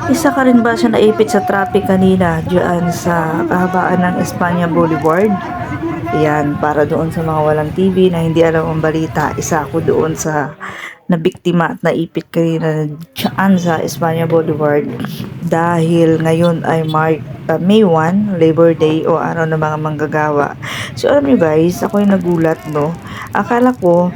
Isa ka rin ba siya naipit sa traffic kanina diyan sa kahabaan ng Espanya Boulevard? Yan, para doon sa mga walang TV na hindi alam ang balita, isa ako doon sa nabiktima at naipit kanina diyan sa Espanya Boulevard dahil ngayon ay May 1, Labor Day o araw ng mga manggagawa. So alam niyo guys, ako yung nagulat no. Akala ko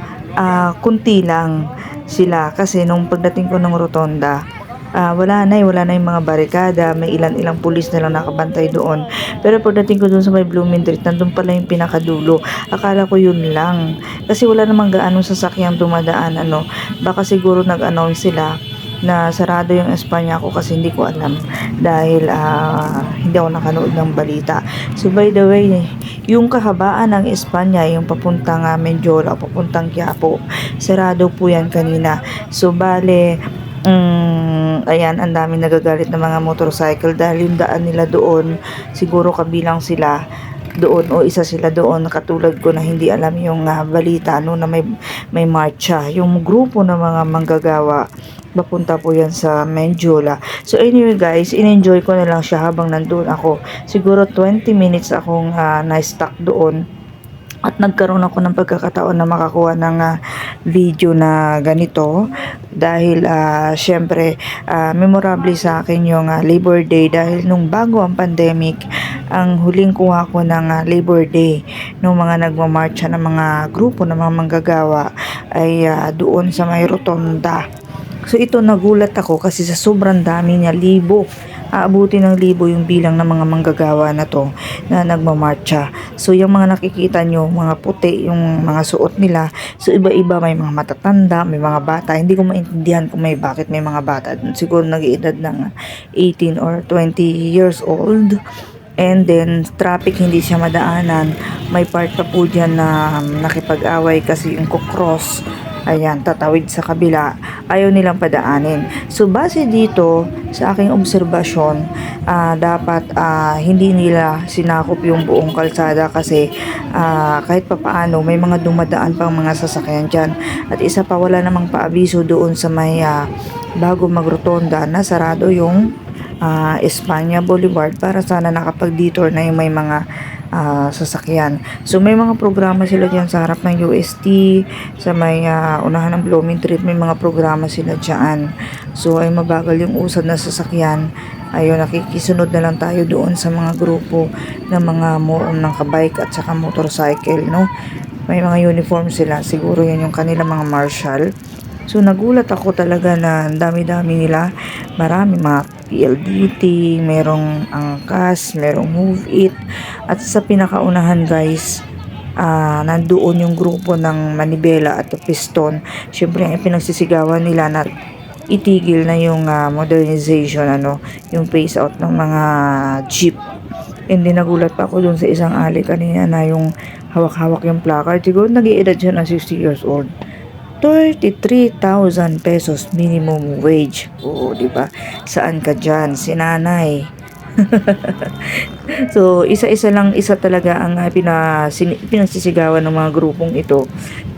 kunti lang sila kasi nung pagdating ko ng rotonda, wala na yung mga barikada, may ilan-ilang pulis na lang nakabantay doon. Pero pagdating ko doon sa may Blooming Street, nandun pala yung pinakadulo. Akala ko yun lang. Kasi wala namang gaanong sasakyang dumadaan, ano. Baka siguro nag-announce sila na sarado yung Espanya ko kasi hindi ko alam dahil hindi ako nakanood ng balita. So by the way, yung kahabaan ng Espanya, yung papuntang Menjola, papuntang Quiapo, sarado po yan kanina. So bale, ayan, ang daming nagagalit ng mga motorcycle dahil yung daan nila doon, siguro kabilang sila doon o isa sila doon katulad ko na hindi alam yung balita no, na may marcha yung grupo ng mga manggagawa papunta po yan sa Menjola. So anyway guys, in-enjoy ko na lang siya habang nandun ako. Siguro 20 minutes akong na-stuck doon at nagkaroon ako ng pagkakataon na makakuha ng video na ganito dahil syempre memorable sa akin yung Labor Day dahil nung bago ang pandemic ang huling kuha ko ng Labor Day nung mga nagmamarcha ng mga grupo ng mga manggagawa ay doon sa may rotonda. So ito nagulat ako kasi sa sobrang dami niya, libo. Aabuti ng libo yung bilang ng mga manggagawa na to na nagmamarcha. So yung mga nakikita nyo, mga puti, yung mga suot nila. So iba-iba, may mga matatanda, may mga bata. Hindi ko maintindihan kung bakit may mga bata. Siguro nag-iedad ng 18 or 20 years old. And then, traffic hindi siya madaanan. May part pa po dyan na nakipag-away kasi yung kukross. Ayan, tatawid sa kabila. Ayaw nilang padaanin. So, base dito, sa aking obserbasyon, dapat hindi nila sinakop yung buong kalsada kasi kahit papaano, may mga dumadaan pang mga sasakyan dyan. At isa pa, wala namang paabiso doon sa may bago magrotonda na sarado yung Espanya Boulevard para sana nakapag-detour na yung may mga sasakyan. So may mga programa sila dyan sa harap ng UST, sa may unahan ng Blooming Street, may mga programa sila dyan. So ay mabagal yung usad na sasakyan. Ayun, nakikisunod na lang tayo doon sa mga grupo ng mga ng kabike at saka motorcycle, no? May mga uniform sila, siguro yan yung kanilang mga marshal. So nagulat ako talaga na dami-dami nila. Marami mga PLDT, merong Angkas, merong Move It. At sa pinakaunahan guys, nandoon yung grupo ng Manibela at Piston. Siyempre ang pinagsisigawan nila na itigil na yung modernization, yung phase out ng mga jeep. And then nagulat pa ako dun sa isang alley kanina na yung hawak-hawak yung placard. Siguro nag-iedad siya ng 60 years old. 33,000 pesos minimum wage. Oo, di ba? Saan ka dyan? Si nanay. So, isa talaga ang pinagsisigawan ng mga grupong ito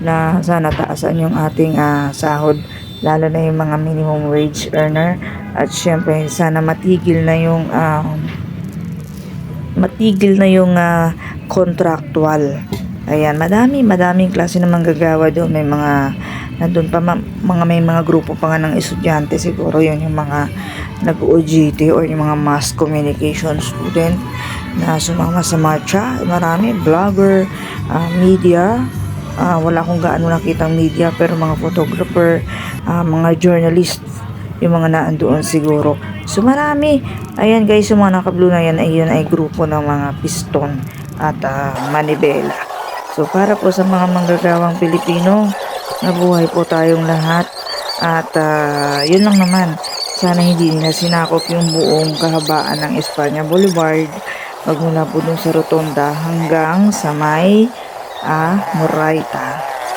na sana taasan yung ating sahod, lalo na yung mga minimum wage earner. At syempre, sana matigil na yung contractual. Ayan, madaming klase ng manggagawa doon. May mga nandun pa may mga grupo pa nga ng estudyante, siguro yun yung mga nag-OJT or yung mga mass communication student na sumama sa marcha. Marami, vlogger, media, wala akong gaano nakitang media pero mga photographer, mga journalist, yung mga naandoon siguro. So marami. Ayan guys, yung mga naka-blue na yan ay grupo ng mga Piston at Manibela. So para po sa mga manggagawang Pilipino, nabuhay po tayong lahat. At yun lang naman, sana hindi nila sinakop yung buong kahabaan ng Espanya Boulevard magmula po dun sa Rotonda hanggang sa may Moraita.